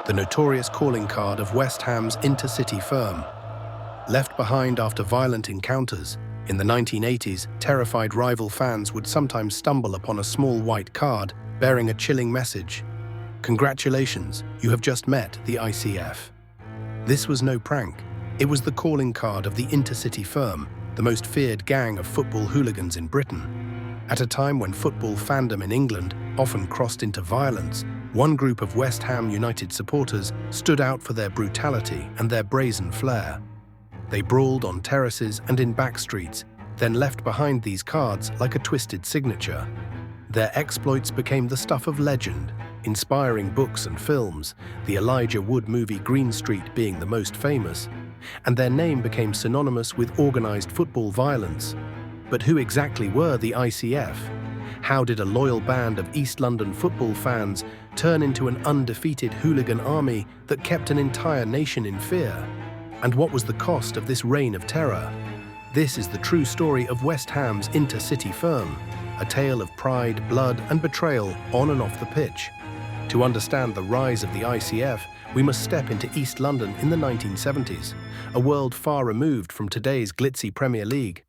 the notorious calling card of West Ham's intercity firm. Left behind after violent encounters, in the 1980s, terrified rival fans would sometimes stumble upon a small white card bearing a chilling message. "Congratulations, you have just met the ICF." This was no prank. It was the calling card of the intercity firm, the most feared gang of football hooligans in Britain. At a time when football fandom in England often crossed into violence, one group of West Ham United supporters stood out for their brutality and their brazen flair. They brawled on terraces and in back streets, then left behind these cards like a twisted signature. Their exploits became the stuff of legend, inspiring books and films, the Elijah Wood movie Green Street being the most famous, and their name became synonymous with organized football violence. But who exactly were the ICF? How did a loyal band of East London football fans turn into an undefeated hooligan army that kept an entire nation in fear? And what was the cost of this reign of terror? This is the true story of West Ham's intercity firm, a tale of pride, blood, and betrayal on and off the pitch. To understand the rise of the ICF, we must step into East London in the 1970s, a world far removed from today's glitzy Premier League.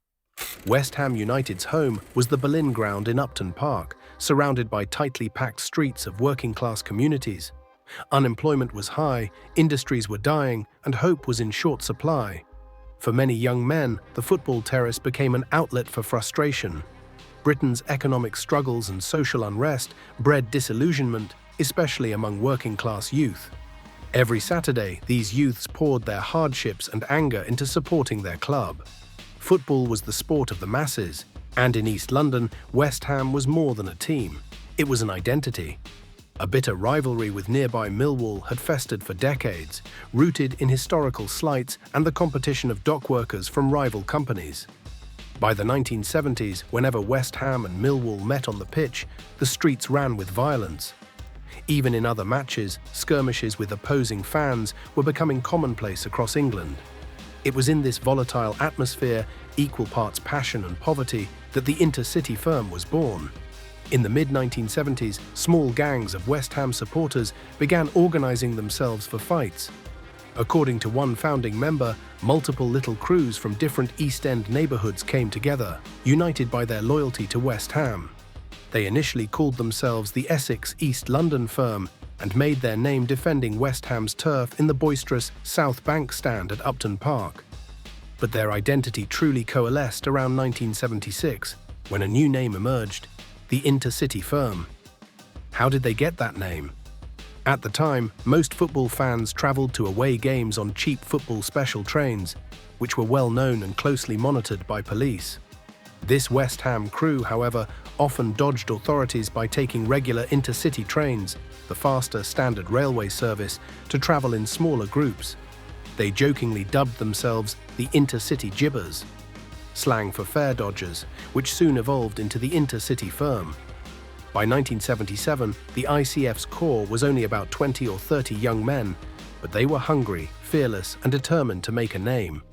West Ham United's home was the Boleyn Ground in Upton Park, surrounded by tightly packed streets of working-class communities. Unemployment was high, industries were dying, and hope was in short supply. For many young men, the football terrace became an outlet for frustration. Britain's economic struggles and social unrest bred disillusionment, especially among working-class youth. Every Saturday, these youths poured their hardships and anger into supporting their club. Football was the sport of the masses, and in East London, West Ham was more than a team. It was an identity. A bitter rivalry with nearby Millwall had festered for decades, rooted in historical slights and the competition of dock workers from rival companies. By the 1970s, whenever West Ham and Millwall met on the pitch, the streets ran with violence. Even in other matches, skirmishes with opposing fans were becoming commonplace across England. It was in this volatile atmosphere, equal parts passion and poverty, that the intercity firm was born. In the mid-1970s, small gangs of West Ham supporters began organizing themselves for fights. According to one founding member, multiple little crews from different East End neighborhoods came together, united by their loyalty to West Ham. They initially called themselves the Essex East London firm and made their name defending West Ham's turf in the boisterous South Bank stand at Upton Park. But their identity truly coalesced around 1976, when a new name emerged: the intercity firm. How did they get that name? At the time, most football fans travelled to away games on cheap football special trains, which were well known and closely monitored by police. This West Ham crew, however, often dodged authorities by taking regular intercity trains, the faster standard railway service, to travel in smaller groups. They jokingly dubbed themselves the intercity jibbers, slang for fare dodgers, which soon evolved into the intercity firm. By 1977, the ICF's core was only about 20 or 30 young men, but they were hungry, fearless, and determined to make a name.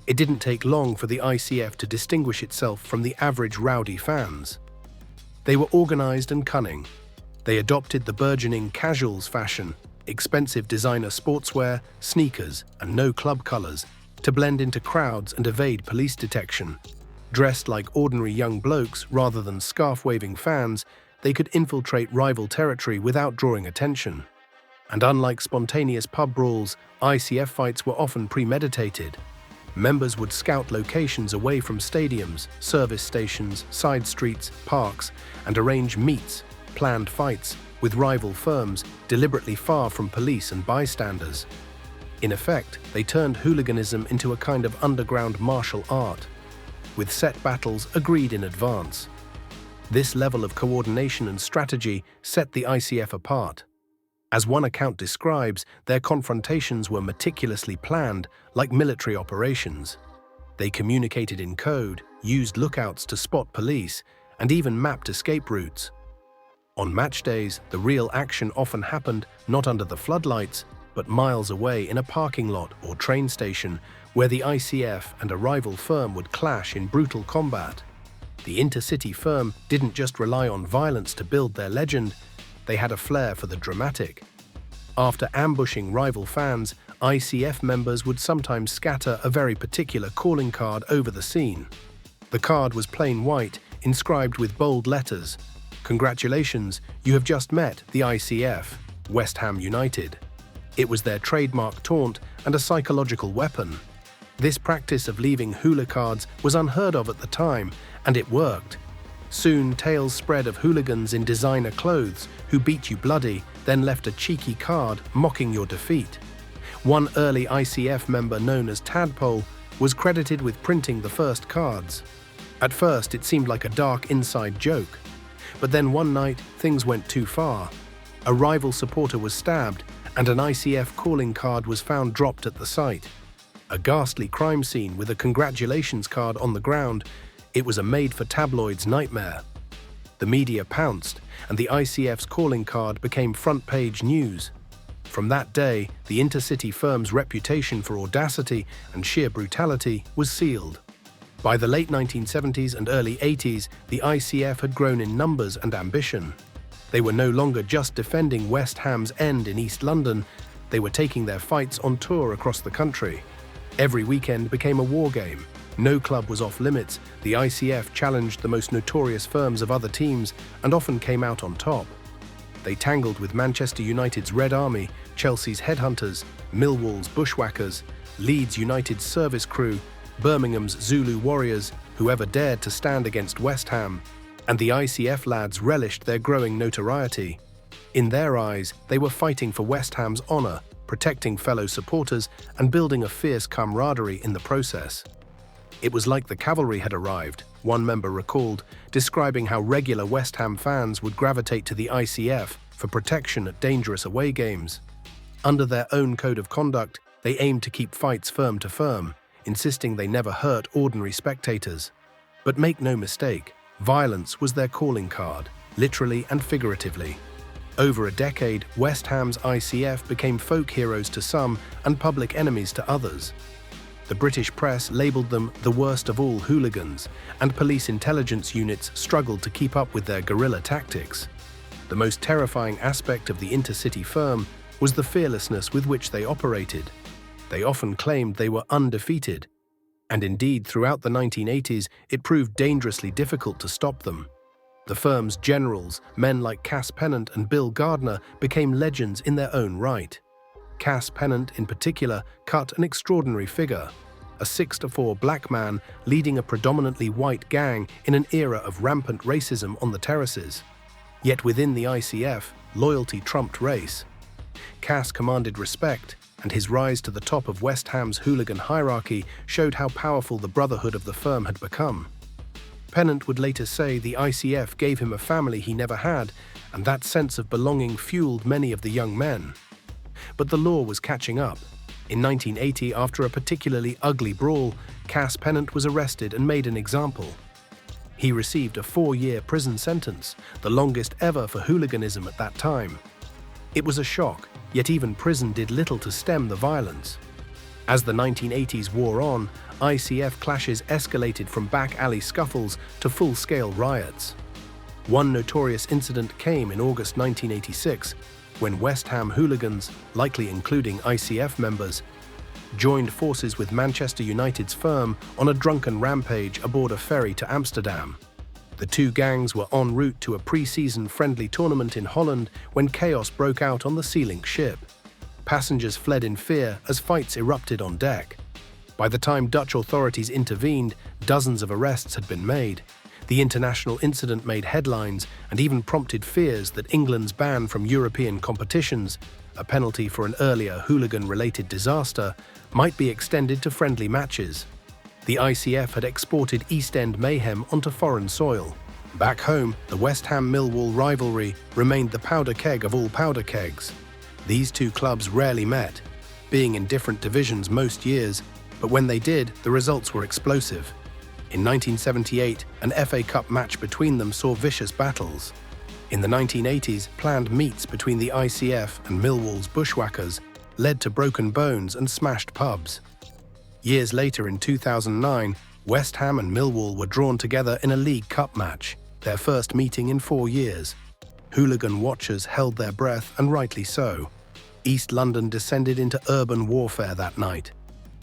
It didn't take long for the ICF to distinguish itself from the average rowdy fans. They were organized and cunning. They adopted the burgeoning casuals fashion, expensive designer sportswear, sneakers, and no club colors, to blend into crowds and evade police detection. Dressed like ordinary young blokes rather than scarf-waving fans, they could infiltrate rival territory without drawing attention. And unlike spontaneous pub brawls, ICF fights were often premeditated. Members would scout locations away from stadiums, service stations, side streets, parks, and arrange meets, planned fights, with rival firms deliberately far from police and bystanders. In effect, they turned hooliganism into a kind of underground martial art, with set battles agreed in advance. This level of coordination and strategy set the ICF apart. As one account describes, their confrontations were meticulously planned, like military operations. They communicated in code, used lookouts to spot police, and even mapped escape routes. On match days, the real action often happened not under the floodlights, but miles away in a parking lot or train station, where the ICF and a rival firm would clash in brutal combat. The intercity firm didn't just rely on violence to build their legend, they had a flair for the dramatic. After ambushing rival fans, ICF members would sometimes scatter a very particular calling card over the scene. The card was plain white, inscribed with bold letters, "Congratulations, you have just met the ICF, West Ham United." It was their trademark taunt and a psychological weapon. This practice of leaving hula cards was unheard of at the time, and it worked. Soon, tales spread of hooligans in designer clothes who beat you bloody, then left a cheeky card mocking your defeat. One early ICF member, known as Tadpole, was credited with printing the first cards. At first, it seemed like a dark inside joke. But then one night, things went too far. A rival supporter was stabbed, and an ICF calling card was found dropped at the site. A ghastly crime scene with a congratulations card on the ground. It was a made-for-tabloids nightmare. The media pounced, and the ICF's calling card became front-page news. From that day, the intercity firm's reputation for audacity and sheer brutality was sealed. By the late 1970s and early 80s, the ICF had grown in numbers and ambition. They were no longer just defending West Ham's end in East London, they were taking their fights on tour across the country. Every weekend became a war game. No club was off limits. The ICF challenged the most notorious firms of other teams and often came out on top. They tangled with Manchester United's Red Army, Chelsea's Headhunters, Millwall's Bushwhackers, Leeds United's Service Crew, Birmingham's Zulu Warriors, whoever dared to stand against West Ham, and the ICF lads relished their growing notoriety. In their eyes, they were fighting for West Ham's honour, protecting fellow supporters, and building a fierce camaraderie in the process. It was like the cavalry had arrived, one member recalled, describing how regular West Ham fans would gravitate to the ICF for protection at dangerous away games. Under their own code of conduct, they aimed to keep fights firm to firm, insisting they never hurt ordinary spectators. But make no mistake, violence was their calling card, literally and figuratively. Over a decade, West Ham's ICF became folk heroes to some and public enemies to others. The British press labelled them the worst of all hooligans, and police intelligence units struggled to keep up with their guerrilla tactics. The most terrifying aspect of the intercity firm was the fearlessness with which they operated. They often claimed they were undefeated, and indeed throughout the 1980s it proved dangerously difficult to stop them. The firm's generals, men like Cass Pennant and Bill Gardner, became legends in their own right. Cass Pennant, in particular, cut an extraordinary figure, a 6'4" black man leading a predominantly white gang in an era of rampant racism on the terraces. Yet within the ICF, loyalty trumped race. Cass commanded respect, and his rise to the top of West Ham's hooligan hierarchy showed how powerful the brotherhood of the firm had become. Pennant would later say the ICF gave him a family he never had, and that sense of belonging fueled many of the young men. But the law was catching up. In 1980, after a particularly ugly brawl, Cass Pennant was arrested and made an example. He received a 4-year prison sentence, the longest ever for hooliganism at that time. It was a shock, yet even prison did little to stem the violence. As the 1980s wore on, ICF clashes escalated from back alley scuffles to full-scale riots. One notorious incident came in August 1986, when West Ham hooligans, likely including ICF members, joined forces with Manchester United's firm on a drunken rampage aboard a ferry to Amsterdam. The two gangs were en route to a pre-season friendly tournament in Holland when chaos broke out on the Sea-Link ship. Passengers fled in fear as fights erupted on deck. By the time Dutch authorities intervened, dozens of arrests had been made. The international incident made headlines and even prompted fears that England's ban from European competitions, a penalty for an earlier hooligan-related disaster, might be extended to friendly matches. The ICF had exported East End mayhem onto foreign soil. Back home, the West Ham-Millwall rivalry remained the powder keg of all powder kegs. These two clubs rarely met, being in different divisions most years, but when they did, the results were explosive. In 1978, an FA Cup match between them saw vicious battles. In the 1980s, planned meets between the ICF and Millwall's Bushwhackers led to broken bones and smashed pubs. Years later, in 2009, West Ham and Millwall were drawn together in a League Cup match, their first meeting in 4 years. Hooligan watchers held their breath, and rightly so. East London descended into urban warfare that night.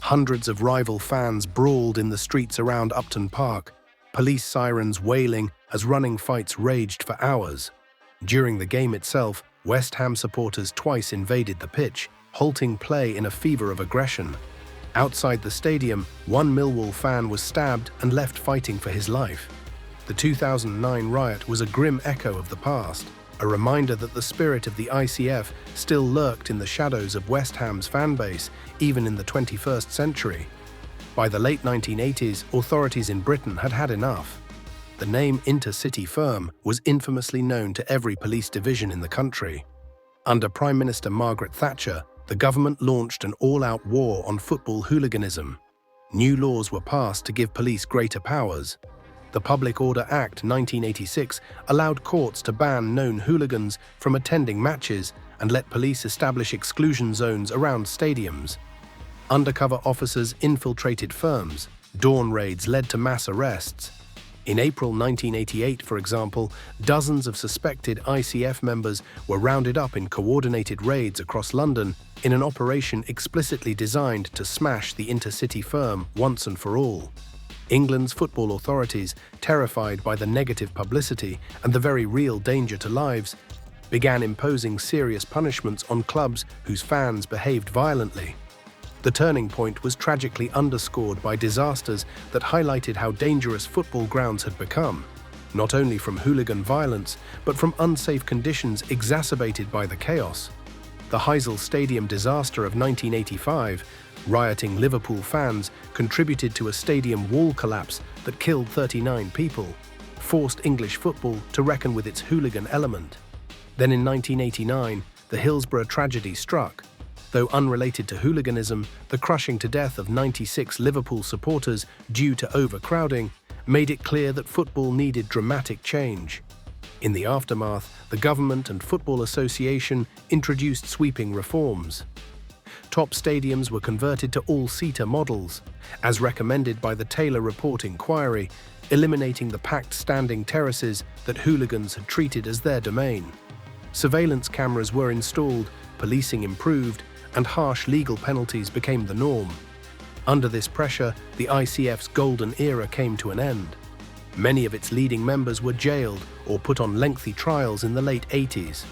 Hundreds of rival fans brawled in the streets around Upton Park, police sirens wailing as running fights raged for hours. During the game itself, West Ham supporters twice invaded the pitch, halting play in a fever of aggression. Outside the stadium, one Millwall fan was stabbed and left fighting for his life. The 2009 riot was a grim echo of the past, a reminder that the spirit of the ICF still lurked in the shadows of West Ham's fanbase, even in the 21st century. By the late 1980s, authorities in Britain had had enough. The name Intercity Firm was infamously known to every police division in the country. Under Prime Minister Margaret Thatcher, the government launched an all-out war on football hooliganism. New laws were passed to give police greater powers. The Public Order Act 1986 allowed courts to ban known hooligans from attending matches and let police establish exclusion zones around stadiums. Undercover officers infiltrated firms. Dawn raids led to mass arrests. In April 1988, for example, dozens of suspected ICF members were rounded up in coordinated raids across London in an operation explicitly designed to smash the Intercity Firm once and for all. England's football authorities, terrified by the negative publicity and the very real danger to lives, began imposing serious punishments on clubs whose fans behaved violently. The turning point was tragically underscored by disasters that highlighted how dangerous football grounds had become, not only from hooligan violence, but from unsafe conditions exacerbated by the chaos. The Heysel Stadium disaster of 1985, rioting Liverpool fans contributed to a stadium wall collapse that killed 39 people, forced English football to reckon with its hooligan element. Then in 1989, the Hillsborough tragedy struck. Though unrelated to hooliganism, the crushing to death of 96 Liverpool supporters due to overcrowding made it clear that football needed dramatic change. In the aftermath, the government and Football Association introduced sweeping reforms. Top stadiums were converted to all-seater models, as recommended by the Taylor Report inquiry, eliminating the packed standing terraces that hooligans had treated as their domain. Surveillance cameras were installed, policing improved, and harsh legal penalties became the norm. Under this pressure, the ICF's golden era came to an end. Many of its leading members were jailed or put on lengthy trials in the late 80s.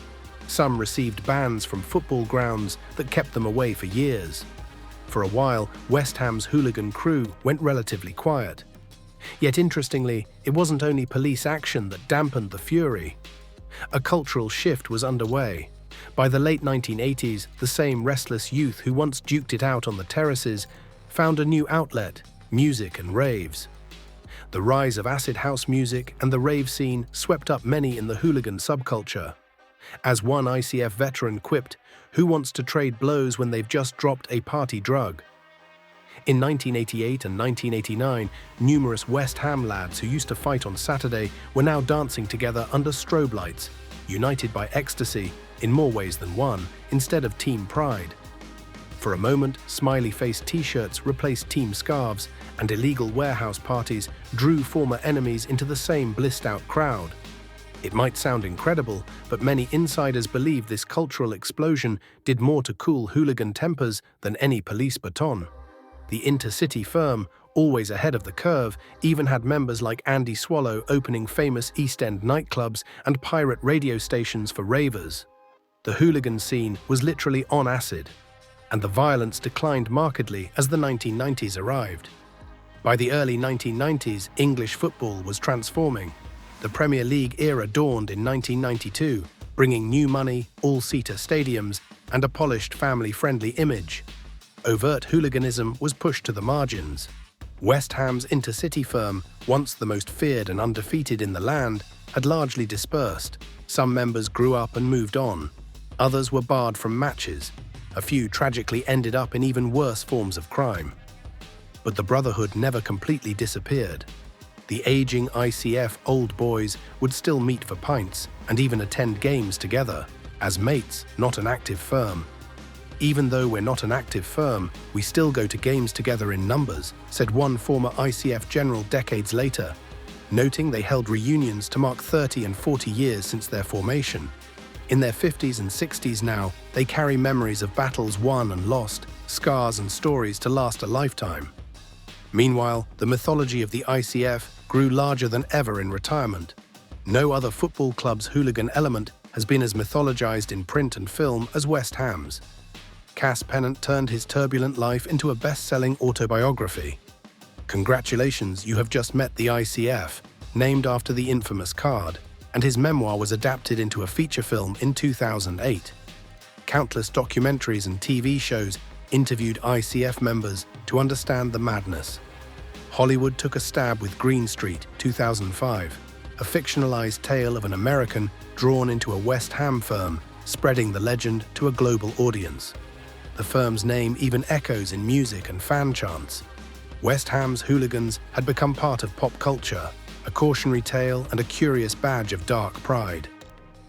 Some received bans from football grounds that kept them away for years. For a while, West Ham's hooligan crew went relatively quiet. Yet interestingly, it wasn't only police action that dampened the fury. A cultural shift was underway. By the late 1980s, the same restless youth who once duked it out on the terraces found a new outlet: music and raves. The rise of acid house music and the rave scene swept up many in the hooligan subculture. As one ICF veteran quipped, "Who wants to trade blows when they've just dropped a party drug?" In 1988 and 1989, numerous West Ham lads who used to fight on Saturday were now dancing together under strobe lights, united by ecstasy in more ways than one, instead of team pride. For a moment, smiley-faced t-shirts replaced team scarves, and illegal warehouse parties drew former enemies into the same blissed-out crowd. It might sound incredible, but many insiders believe this cultural explosion did more to cool hooligan tempers than any police baton. The Intercity Firm, always ahead of the curve, even had members like Andy Swallow opening famous East End nightclubs and pirate radio stations for ravers. The hooligan scene was literally on acid, and the violence declined markedly as the 1990s arrived. By the early 1990s, English football was transforming. The Premier League era dawned in 1992, bringing new money, all-seater stadiums, and a polished family-friendly image. Overt hooliganism was pushed to the margins. West Ham's Intercity Firm, once the most feared and undefeated in the land, had largely dispersed. Some members grew up and moved on. Others were barred from matches. A few tragically ended up in even worse forms of crime. But the brotherhood never completely disappeared. The aging ICF old boys would still meet for pints and even attend games together, as mates, not an active firm. "Even though we're not an active firm, we still go to games together in numbers," said one former ICF general decades later, noting they held reunions to mark 30 and 40 years since their formation. In their 50s and 60s now, they carry memories of battles won and lost, scars and stories to last a lifetime. Meanwhile, the mythology of the ICF grew larger than ever in retirement. No other football club's hooligan element has been as mythologized in print and film as West Ham's. Cass Pennant turned his turbulent life into a best-selling autobiography. Congratulations, you have just met the ICF, named after the infamous card, and his memoir was adapted into a feature film in 2008. Countless documentaries and TV shows interviewed ICF members to understand the madness. Hollywood took a stab with Green Street, 2005, a fictionalized tale of an American drawn into a West Ham firm, spreading the legend to a global audience. The firm's name even echoes in music and fan chants. West Ham's hooligans had become part of pop culture, a cautionary tale and a curious badge of dark pride.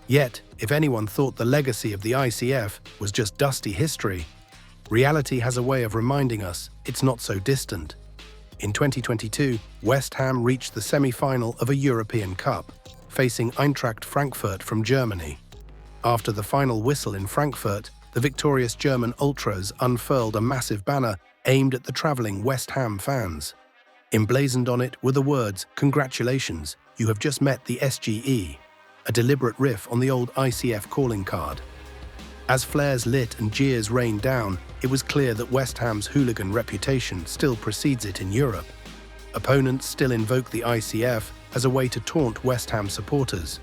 Yet, if anyone thought the legacy of the ICF was just dusty history, reality has a way of reminding us it's not so distant. In 2022, West Ham reached the semi-final of a European Cup, facing Eintracht Frankfurt from Germany. After the final whistle in Frankfurt, the victorious German ultras unfurled a massive banner aimed at the travelling West Ham fans. Emblazoned on it were the words, "Congratulations, you have just met the SGE," a deliberate riff on the old ICF calling card. As flares lit and jeers rained down, it was clear that West Ham's hooligan reputation still precedes it in Europe. Opponents still invoke the ICF as a way to taunt West Ham supporters.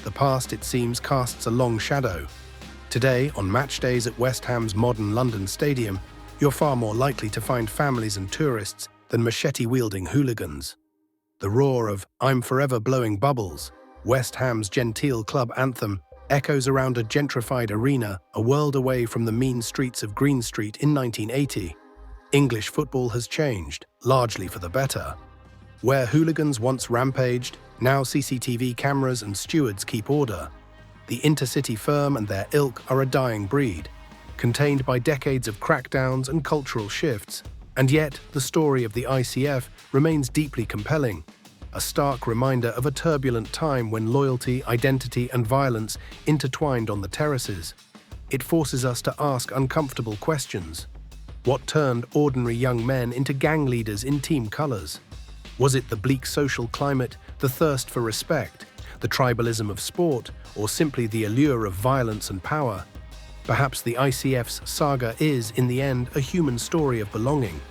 The past, it seems, casts a long shadow. Today, on match days at West Ham's modern London stadium, you're far more likely to find families and tourists than machete-wielding hooligans. The roar of "I'm forever blowing bubbles," West Ham's genteel club anthem, echoes around a gentrified arena a world away from the mean streets of Green Street in 1980. English football has changed, largely for the better. Where hooligans once rampaged, now CCTV cameras and stewards keep order. The intercity firm and their ilk are a dying breed, contained by decades of crackdowns and cultural shifts. And yet, the story of the ICF remains deeply compelling, a stark reminder of a turbulent time when loyalty, identity, and violence intertwined on the terraces. It forces us to ask uncomfortable questions. What turned ordinary young men into gang leaders in team colors? Was it the bleak social climate, the thirst for respect, the tribalism of sport, or simply the allure of violence and power? Perhaps the ICF's saga is, in the end, a human story of belonging.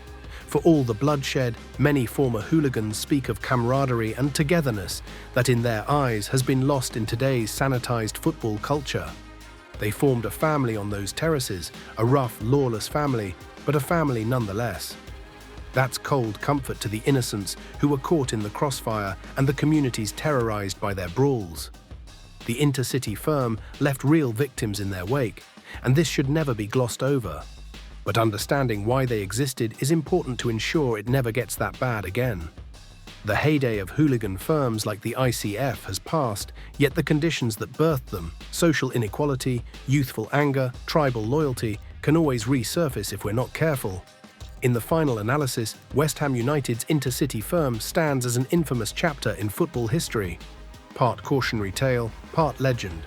For all the bloodshed, many former hooligans speak of camaraderie and togetherness that in their eyes has been lost in today's sanitized football culture. They formed a family on those terraces, a rough, lawless family, but a family nonetheless. That's cold comfort to the innocents who were caught in the crossfire and the communities terrorized by their brawls. The intercity firm left real victims in their wake, and this should never be glossed over. But understanding why they existed is important to ensure it never gets that bad again. The heyday of hooligan firms like the ICF has passed, yet the conditions that birthed them, social inequality, youthful anger, tribal loyalty, can always resurface if we're not careful. In the final analysis, West Ham United's intercity firm stands as an infamous chapter in football history. Part cautionary tale, part legend.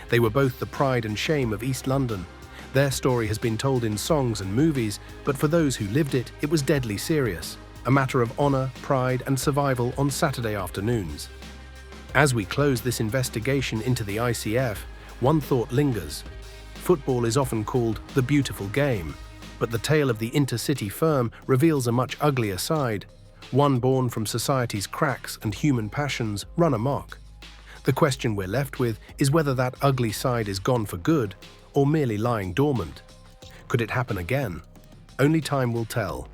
They were both the pride and shame of East London. Their story has been told in songs and movies, but for those who lived it, it was deadly serious. A matter of honor, pride, and survival on Saturday afternoons. As we close this investigation into the ICF, one thought lingers. Football is often called the beautiful game, but the tale of the intercity firm reveals a much uglier side, one born from society's cracks and human passions run amok. The question we're left with is whether that ugly side is gone for good or merely lying dormant. Could it happen again? Only time will tell.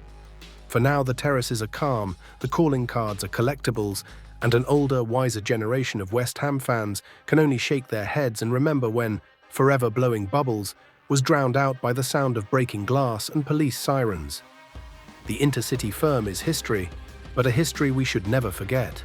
For now, the terraces are calm, the calling cards are collectibles, and an older, wiser generation of West Ham fans can only shake their heads and remember when "Forever Blowing Bubbles" was drowned out by the sound of breaking glass and police sirens. The intercity firm is history, but a history we should never forget.